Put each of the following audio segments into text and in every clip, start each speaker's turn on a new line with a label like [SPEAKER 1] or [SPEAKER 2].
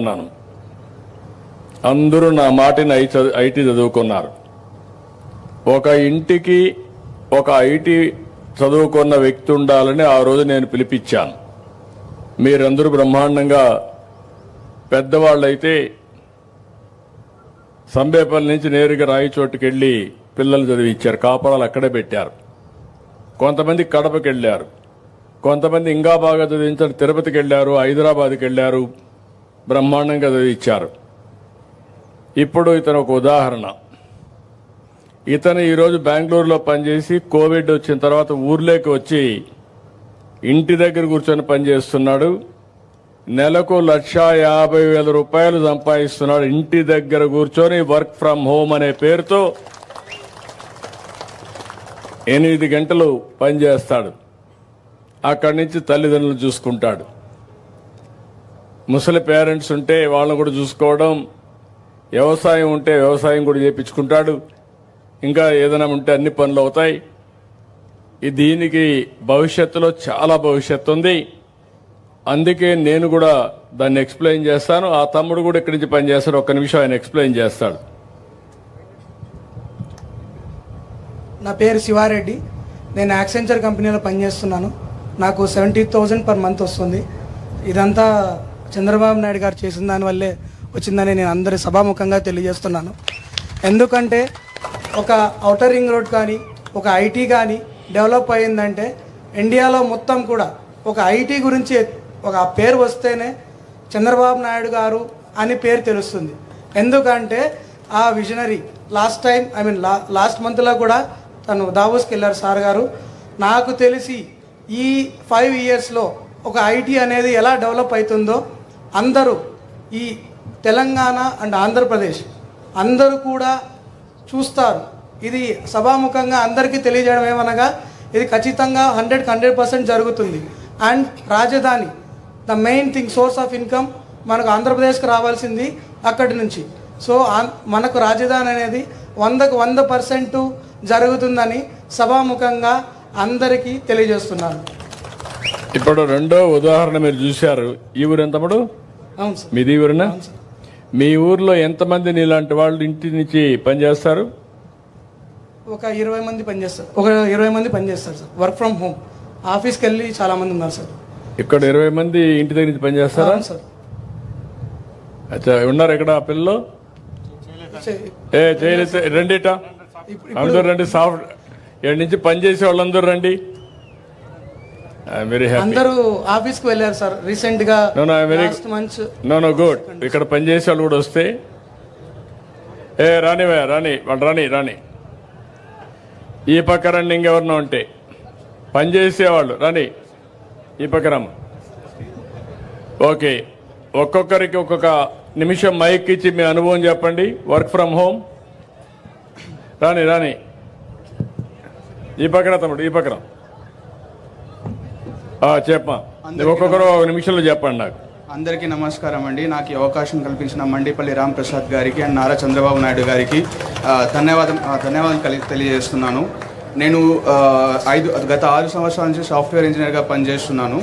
[SPEAKER 1] అన్నాను. అందరూ నా మాటని ఐటీ చదువుకున్నారు. ఒక ఇంటికి ఒక ఐటీ చదువుకున్న వ్యక్తి ఉండాలని ఆ రోజు నేను పిలిపించాను. మీరందరూ బ్రహ్మాండంగా పెద్దవాళ్ళైతే సంబేపల్లి నుంచి నేరుగా రాయిచోటుకి వెళ్ళి పిల్లలు చదివించారు. కాపడాలు అక్కడే పెట్టారు. కొంతమంది కడపకి వెళ్ళారు, కొంతమంది ఇంకా బాగా చదివించారు, తిరుపతికి వెళ్ళారు, హైదరాబాద్కి వెళ్ళారు, బ్రహ్మాండంగా చదివించారు. ఇప్పుడు ఇతను ఒక ఉదాహరణ. ఇతను ఈరోజు బెంగళూరులో పనిచేసి కోవిడ్ వచ్చిన తర్వాత ఊర్లోకి వచ్చి ఇంటి దగ్గర కూర్చొని పనిచేస్తున్నాడు. నెలకు 1,50,000 రూపాయలు సంపాదిస్తున్నాడు. ఇంటి దగ్గర కూర్చొని వర్క్ ఫ్రమ్ హోమ్ అనే పేరుతో 8 గంటలు పనిచేస్తాడు. అక్కడి నుంచి తల్లిదండ్రులు చూసుకుంటాడు. ముసలి పేరెంట్స్ ఉంటే వాళ్ళని కూడా చూసుకోవడం, వ్యవసాయం ఉంటే వ్యవసాయం కూడా చేయించుకుంటాడు. ఇంకా ఏదైనా ఉంటే అన్ని పనులు అవుతాయి. దీనికి భవిష్యత్తులో చాలా భవిష్యత్తు ఉంది. అందుకే నేను కూడా దాన్ని ఎక్స్ప్లెయిన్ చేస్తాను. ఆ తమ్ముడు కూడా ఇక్కడి నుంచి పనిచేస్తాడు. ఒక్క నిమిషం ఆయన ఎక్స్ప్లెయిన్ చేస్తాడు.
[SPEAKER 2] నా పేరు శివారెడ్డి. నేను యాక్సెంచర్ కంపెనీలో పనిచేస్తున్నాను. నాకు 70,000 పర్ మంత్ వస్తుంది. ఇదంతా చంద్రబాబు నాయుడు గారు చేసిన దానివల్లే వచ్చిందని నేను అందరి సభాముఖంగా తెలియజేస్తున్నాను. ఎందుకంటే ఒక ఔటర్ రింగ్ రోడ్ కానీ ఒక ఐటీ కానీ డెవలప్ అయ్యిందంటే ఇండియాలో మొత్తం కూడా ఒక ఐటీ గురించి ఒక పేరు వస్తేనే చంద్రబాబు నాయుడు గారు అని పేరు తెలుస్తుంది. ఎందుకంటే ఆ విజనరీ లాస్ట్ మంత్లో కూడా తను దావోస్కి వెళ్ళారు సార్ గారు. నాకు తెలిసి ఈ 5 ఇయర్స్లో ఒక ఐటీ అనేది ఎలా డెవలప్ అవుతుందో అందరూ ఈ తెలంగాణ అండ్ ఆంధ్రప్రదేశ్ అందరూ కూడా చూస్తారు. ఇది సభాముఖంగా అందరికీ తెలియజేయడం ఏమనగా ఇది ఖచ్చితంగా 100% జరుగుతుంది. అండ్ రాజధాని the main thing, source of income మనకు ఆంధ్రప్రదేశ్కి రావాల్సింది అక్కడి నుంచి. సో మనకు రాజధాని అనేది 100% జరుగుతుందని సభాముఖంగా అందరికీ తెలియజేస్తున్నాను.
[SPEAKER 1] ఇప్పుడు రెండో ఉదాహరణ మీరు చూశారు. ఈ ఊరు ఎంత తమ్ముడు?
[SPEAKER 2] అవును సార్.
[SPEAKER 1] మీది ఊరినా? మీ ఊర్లో ఎంతమంది నీలాంటి వాళ్ళు ఇంటి నుంచి పనిచేస్తారు?
[SPEAKER 2] ఒక 20 మంది పనిచేస్తారు సార్. Work from home. ఆఫీస్కి వెళ్ళి చాలా మంది ఉన్నారు సార్.
[SPEAKER 1] ఇక్కడ 20 మంది ఇంటి దగ్గర నుంచి పనిచేస్తారా
[SPEAKER 2] సార్?
[SPEAKER 1] అచ్చా, ఉన్నారు ఇక్కడ ఆ పిల్లలు? చేయలేదు. రండిట, అందరూ రండి. సాఫ్ట్ ఇక్కడ నుంచి పనిచేసే వాళ్ళందరూ రండి. Very happy.
[SPEAKER 2] అందరూ ఆఫీస్కి వెళ్ళారు సార్ రీసెంట్ గా.
[SPEAKER 1] No good. ఇక్కడ పనిచేసే వాళ్ళు కూడా వస్తే రాని వాళ్ళు రాని ఈ పక్క రండి. ఇంకెవరినో ఉంటే పనిచేసేవాళ్ళు రాని ఈ పక్క రమ్మ. ఓకే, ఒక్కొక్కరికి ఒక్కొక్క నిమిషం మైక్ ఇచ్చి మీ అనుభవం చెప్పండి. Work from home. రాని ఈ పక్కన తమ్ముడు, ఈ పక్కన చెప్పమా. ఒక్కొక్కరు 1 నిమిషంలో చెప్పండి నాకు.
[SPEAKER 3] అందరికీ నమస్కారం అండి. నాకు ఈ అవకాశం కల్పించిన మండిపల్లి రాంప్రసాద్ గారికి అండ్ నారా చంద్రబాబు నాయుడు గారికి ధన్యవాదాలు తెలియజేస్తున్నాను. నేను గత 6 సంవత్సరాల నుంచి సాఫ్ట్వేర్ ఇంజనీర్గా పనిచేస్తున్నాను.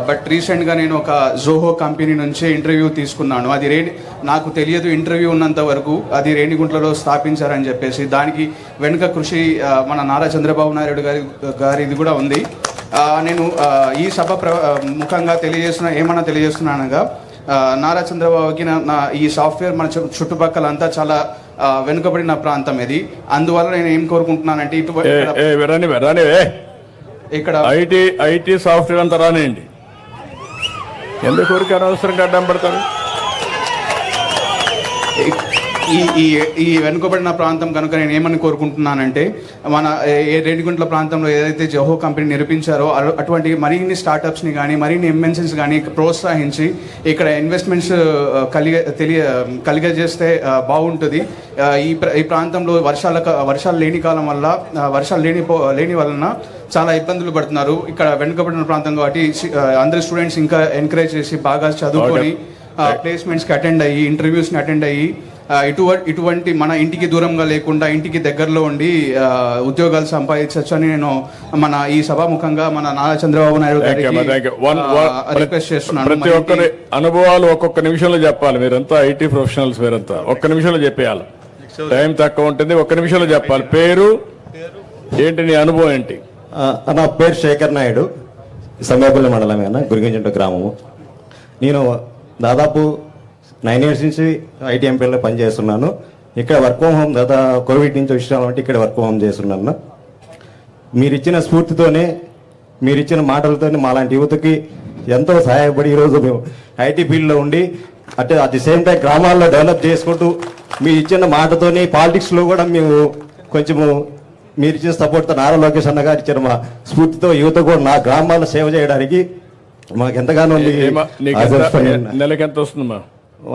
[SPEAKER 3] బట్ రీసెంట్గా నేను ఒక జోహో కంపెనీ నుంచి ఇంటర్వ్యూ తీసుకున్నాను. అది నాకు తెలియదు ఇంటర్వ్యూ ఉన్నంత వరకు అది రేణిగుంట్లలో స్థాపించారని చెప్పేసి. దానికి వెనుక కృషి మన నారా చంద్రబాబు నాయుడు గారిది కూడా ఉంది. నేను ఈ సభ ముఖంగా తెలియజేస్తున్నానగా నారా చంద్రబాబుకి ఈ సాఫ్ట్వేర్ మన చుట్టుపక్కల అంతా చాలా వెనుకబడిన ప్రాంతం ఇది. అందువల్ల నేను ఏం కోరుకుంటున్నానంటే ఇక్కడ
[SPEAKER 1] ఐటీ సాఫ్ట్వేర్ అంతా రానియండి. ఎందుకు కోరిక అనవసరంగా అడ్డం పడతారు?
[SPEAKER 3] ఈ వెనుకబడిన ప్రాంతం కనుక నేను ఏమని కోరుకుంటున్నానంటే మన రేణిగుంట్ల ప్రాంతంలో ఏదైతే జోహో కంపెనీ నిర్మించారో అటువంటి మరిన్ని స్టార్టప్స్ని కానీ మరిన్ని ఎంఎన్సీస్ కానీ ప్రోత్సహించి ఇక్కడ ఇన్వెస్ట్మెంట్స్ కలిగజేస్తే బాగుంటుంది. ఈ ప్రాంతంలో వర్షాలు లేని కాలం వల్ల లేని వలన చాలా ఇబ్బందులు పడుతున్నారు. ఇక్కడ వెనుకబడిన ప్రాంతం కాబట్టి అందరు స్టూడెంట్స్ ఇంకా ఎంకరేజ్ చేసి బాగా చదువుకొని ప్లేస్మెంట్స్కి అటెండ్ అయ్యి ఇంటర్వ్యూస్ని అటెండ్ అయ్యి ఇటువంటి మన ఇంటికి దూరంగా లేకుండా ఇంటికి దగ్గరలో ఉండి ఉద్యోగాలు సంపాదించవచ్చు అని నేను మన ఈ సభాముఖంగా మన నారా చంద్రబాబు నాయుడు గారికి రిక్వెస్ట్ చేస్తున్నాను.
[SPEAKER 1] ప్రతి ఒక్కరి అనుభవాలు ఒక్కొక్క నిమిషంలో చెప్పాలి. మీరంతా ఐటీ ప్రొఫెషనల్స్, మీరంతా ఒక్క నిమిషంలో చెప్పేయాలి. టైం తక్కువ ఉంటుంది, ఒక్క నిమిషంలో చెప్పాలి. పేరు ఏంటి, నీ అనుభవం ఏంటి?
[SPEAKER 4] నా పేరు శేఖర్ నాయుడు, సమయపల్లి మండలం గురిగింజంట గ్రామము. నేను దాదాపు 9 years నుంచి ఐటీఎంపీలో పనిచేస్తున్నాను. ఇక్కడ వర్క్ ఫ్రమ్ హోమ్ కోవిడ్ నుంచి వచ్చినామంటే ఇక్కడ వర్క్ ఫ్రమ్ హోమ్ చేస్తున్నాను. మీరు ఇచ్చిన స్ఫూర్తితోనే, మీరు ఇచ్చిన మాటలతోనే మాలాంటి యువతకి ఎంతో సహాయపడి ఈరోజు మేము ఐటీ ఫీల్డ్లో ఉండి అంటే అట్ ది సేమ్ టైం గ్రామాల్లో డెవలప్ చేసుకుంటూ మీరు ఇచ్చిన మాటతోని పాలిటిక్స్లో కూడా మేము కొంచెము మీరు ఇచ్చిన సపోర్ట్తో నారా లోకేష్ అన్న గారు ఇచ్చిన మా స్ఫూర్తితో యువత కూడా నా గ్రామాల్లో సేవ చేయడానికి మాకు ఎంతగానో
[SPEAKER 1] నెలకి ఎంత వస్తుందమ్మా?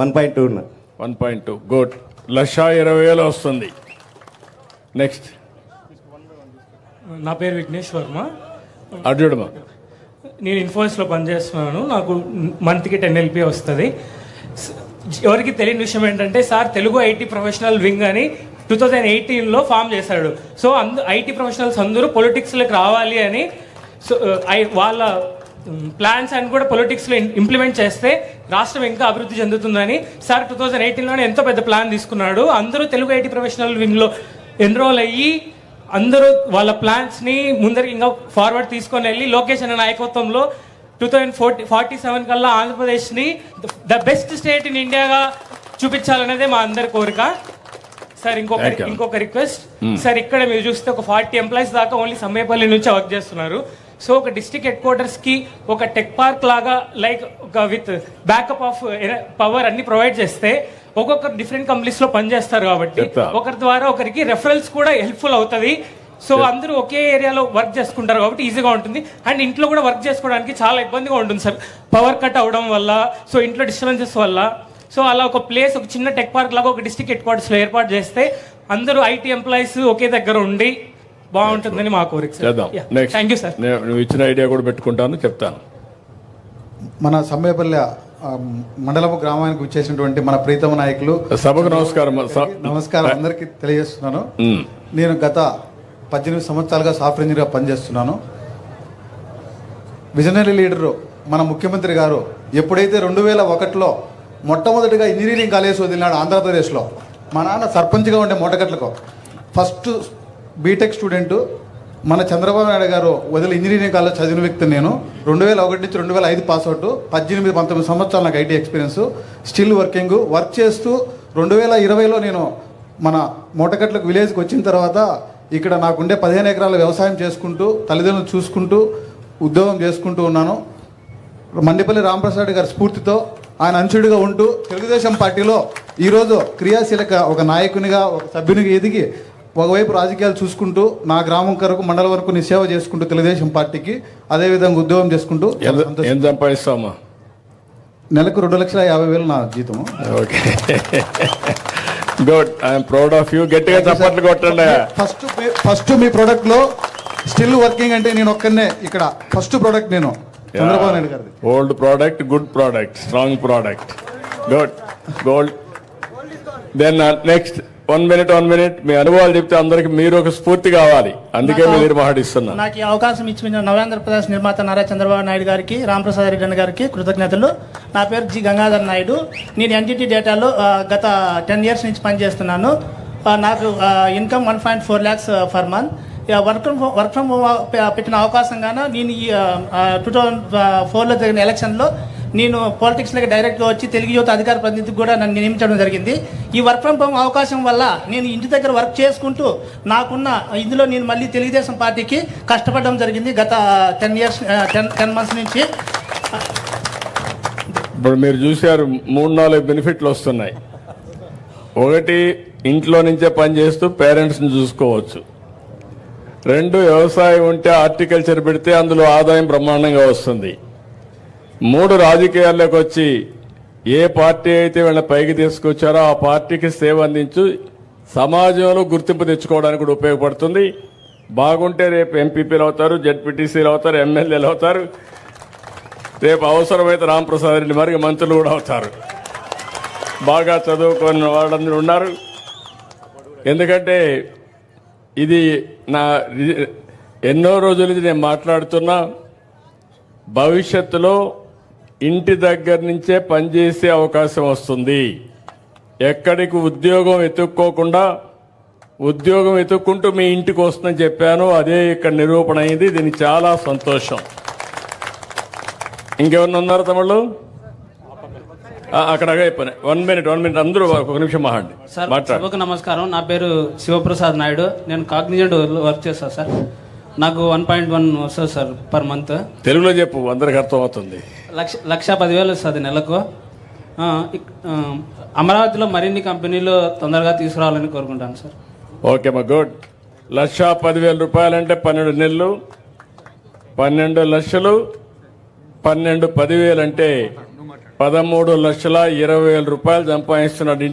[SPEAKER 4] 1.2.
[SPEAKER 1] 1.2 గుడ్. 1,20,000 వస్తుంది. నెక్స్ట్
[SPEAKER 5] నా పేరు విఘ్నేష్ వర్మ.
[SPEAKER 1] అర్జుడమ్మా.
[SPEAKER 5] నేను ఇన్ఫోసిస్లో పనిచేస్తున్నాను. నాకు మంత్కి 10 LP వస్తుంది. ఎవరికి తెలియని విషయం ఏంటంటే sir Telugu IT professional wing అని 2018లో ఫామ్ చేశాడు. సో ఐటీ ప్రొఫెషనల్స్ అందరూ పొలిటిక్స్లోకి రావాలి అని, సో వాళ్ళ ప్లాన్స్ అని కూడా పొలిటిక్స్లో ఇంప్లిమెంట్ చేస్తే రాష్ట్రం ఇంకా అభివృద్ధి చెందుతుందని సార్ 2018లోనే ఎంతో పెద్ద ప్లాన్ తీసుకున్నాడు. అందరూ తెలుగు ఐటీ ప్రొఫెషనల్ వింగ్లో ఎన్రోల్ అయ్యి అందరూ వాళ్ళ ప్లాన్స్ని ముందరికి ఇంకా ఫార్వర్డ్ తీసుకొని వెళ్ళి లోకేష్ అనే నాయకత్వంలో 2047 కల్లా ఆంధ్రప్రదేశ్ని ద బెస్ట్ స్టేట్ ఇన్ ఇండియాగా చూపించాలనేదే మా అందరి కోరిక. సార్ ఇంకొక రిక్వెస్ట్ సార్, ఇక్కడ మీరు చూస్తే ఒక 40 ఎంప్లాయీస్ దాకా ఓన్లీ సమ్మేపల్లి నుంచి వర్క్ చేస్తున్నారు. సో ఒక డిస్ట్రిక్ట్ హెడ్ క్వార్టర్స్ కి ఒక టెక్ పార్క్ లాగా లైక్ ఒక విత్ బ్యాకప్ ఆఫ్ పవర్ అన్ని ప్రొవైడ్ చేస్తే ఒక్కొక్కరు డిఫరెంట్ కంపెనీస్ లో పనిచేస్తారు కాబట్టి ఒకరి ద్వారా ఒకరికి రెఫరల్స్ కూడా హెల్ప్ఫుల్ అవుతుంది. సో అందరూ ఒకే ఏరియాలో వర్క్ చేసుకుంటారు కాబట్టి ఈజీగా ఉంటుంది. అండ్ ఇంట్లో కూడా వర్క్ చేసుకోవడానికి చాలా ఇబ్బందిగా ఉంటుంది సార్, పవర్ కట్ అవడం వల్ల, సో ఇంట్లో డిస్టర్బెన్సెస్ వల్ల. సో అలా ఒక ప్లేస్, ఒక చిన్న టెక్ పార్క్ లాగా ఒక డిస్ట్రిక్ట్ హెడ్ క్వార్టర్స్లో ఏర్పాటు చేస్తే అందరూ ఐటీ ఎంప్లాయీస్ ఒకే దగ్గర ఉండి బాగుంటుందని మా కోరిక. Thank you sir.
[SPEAKER 1] నువ్వు ఇచ్చిన ఐడియా కూడా పెట్టుకుంటాను, చెప్తాను.
[SPEAKER 6] మన సమ్మేపల్లి మండలము గ్రామానికి వచ్చేసినటువంటి మన ప్రీతమ నాయకులు
[SPEAKER 1] సభకు నమస్కారం.
[SPEAKER 6] నమస్కారం అందరికీ తెలియజేస్తున్నాను. నేను గత 18 సంవత్సరాలుగా సాఫ్ట్వేర్ ఇంజనీర్గా పనిచేస్తున్నాను. విజనరీ లీడరు మన ముఖ్యమంత్రి గారు ఎప్పుడైతే 2001లో మొట్టమొదటిగా ఇంజనీరింగ్ కాలేజ్ వదిలినాడు ఆంధ్రప్రదేశ్లో, మా నాన్న సర్పంచ్గా ఉండే మొట్టగట్లకు ఫస్ట్ బీటెక్ స్టూడెంట్ మన చంద్రబాబు నాయుడు గారు వదిలి ఇంజనీరింగ్ కాలేజ్ చదివిన వ్యక్తి నేను. 2001 నుంచి 2005 పాస్అవుట్, 18-19 సంవత్సరాలు నాకు ఐటీ ఎక్స్పీరియన్స్, స్టిల్ వర్క్ చేస్తూ 2020లో నేను మన మూటకట్లకు విలేజ్కి వచ్చిన తర్వాత ఇక్కడ నాకుండే 15 ఎకరాల వ్యవసాయం చేసుకుంటూ తల్లిదండ్రులు చూసుకుంటూ ఉద్యోగం చేసుకుంటూ ఉన్నాను. మండిపల్లి రాంప్రసాద్ గారి స్ఫూర్తితో ఆయన అంచుడిగా ఉంటూ తెలుగుదేశం పార్టీలో ఈరోజు క్రియాశీలక ఒక నాయకునిగా, ఒక సభ్యునిగా ఎదిగి ఒకవైపు రాజకీయాలు చూసుకుంటూ నా గ్రామం కొరకు మండలం వరకు నీ సేవ చేసుకుంటూ తెలుగుదేశం పార్టీకి అదేవిధంగా ఉద్యోగం చేసుకుంటూ
[SPEAKER 1] సంపాదిస్తామా?
[SPEAKER 6] నెలకు 2,50,000 నా జీతము.
[SPEAKER 1] Okay, good. I'm proud of you. గట్టిగా చప్పట్లు కొట్టండి.
[SPEAKER 6] ఫస్ట్ మీ ప్రోడక్ట్ లో స్టిల్ వర్కింగ్ అంటే నేను ఒక్కనే ఇక్కడ ఫస్ట్ ప్రోడక్ట్ నేను చంద్రబాబు నాయుడు గారిది.
[SPEAKER 1] Old product, good product, strong product, good. Gold. Then next 1 minute మీ అనుభవాలు చెప్తే అందరికి మీరు ఒక స్ఫూర్తి కావాలి, అందుకే మీరు మాట్లాడిస్తున్నా.
[SPEAKER 7] నాకు ఈ అవకాశం ఇచ్చిన నవ్యాంధ్రప్రదేశ్ నిర్మాత నారా చంద్రబాబు నాయుడు గారికి, రాంప్రసాద్ రెడ్డి గారికి కృతజ్ఞతలు. నా పేరు జి గంగాధర్ నాయుడు. నేను ఎన్టీటీ డేటాలో గత 10 years నుంచి పనిచేస్తున్నాను. నాకు income 1.4 lakhs for month. Work from home పెట్టిన అవకాశంగానే నేను ఈ 2004లో జరిగిన ఎలక్షన్లో నేను పాలిటిక్స్లోకి డైరెక్ట్గా వచ్చి తెలుగు యువత అధికార ప్రతినిధికి కూడా నన్ను నియమించడం జరిగింది. ఈ వర్క్ ఫ్రమ్ హోమ్ అవకాశం వల్ల నేను ఇంటి దగ్గర వర్క్ చేసుకుంటూ నాకున్న ఇందులో నేను మళ్ళీ తెలుగుదేశం పార్టీకి కష్టపడడం జరిగింది గత 10 months నుంచి.
[SPEAKER 1] ఇప్పుడు మీరు చూశారు 3-4 బెనిఫిట్లు వస్తున్నాయి. ఒకటి, ఇంట్లో నుంచే పనిచేస్తూ పేరెంట్స్ని చూసుకోవచ్చు. 2, వ్యవసాయం ఉంటే హార్టికల్చర్ పెడితే అందులో ఆదాయం బ్రహ్మాండంగా వస్తుంది. 3, రాజకీయాల్లోకి వచ్చి ఏ పార్టీ అయితే వీళ్ళ పైకి తీసుకొచ్చారో ఆ పార్టీకి సేవ అందించు సమాజంలో గుర్తింపు తెచ్చుకోవడానికి కూడా ఉపయోగపడుతుంది. బాగుంటే రేపు ఎంపీపీలు అవుతారు, జెడ్పీటీసీలు అవుతారు, ఎమ్మెల్యేలు అవుతారు, రేపు అవసరమైతే రాంప్రసాద్ రెడ్డి మరి మంత్రులు కూడా అవుతారు. బాగా చదువుకున్న వాళ్ళందరూ ఉన్నారు. ఎందుకంటే ఇది నా ఎన్నో రోజుల నుంచి నేను మాట్లాడుతున్నా, భవిష్యత్తులో ఇంటి దగ్గర నుంచే పనిచేసే అవకాశం వస్తుంది. ఎక్కడికి ఉద్యోగం వెతుక్కోకుండా ఉద్యోగం వెతుక్కుంటూ మీ ఇంటికి వస్తుందని చెప్పాను. అదే ఇక్కడ నిరూపణ అయింది. దీనికి చాలా సంతోషం. ఇంకెవరన్నా ఉన్నారు తమ్ముళ్ళు? అక్కడ అయిపోయినాయి. 1 మినిట్ అందరూ ఒక నిమిషం
[SPEAKER 8] సార్
[SPEAKER 1] మాట్లాడు.
[SPEAKER 8] సభకు నమస్కారం. నా పేరు శివప్రసాద్ నాయుడు. నేను కాగ్నిజెంట్ వర్క్ చేస్తాను సార్. నాకు 1.1 వస్తుంది సార్ పర్ మంత్.
[SPEAKER 1] తెలుగులో చెప్పు, అందరికి అర్థం అవుతుంది.
[SPEAKER 8] 1,10,000 వస్తుంది నెలకు. అమరావతిలో మరిన్ని కంపెనీలు తొందరగా తీసుకురావాలని కోరుకుంటాను సార్.
[SPEAKER 1] ఓకే మా గుడ్. 1,10,000 రూపాయలంటే 12 నెలలు, 12 లక్షలు, 12 10,000 అంటే 13,20,000 రూపాయలు సంపాదిస్తున్నాడు.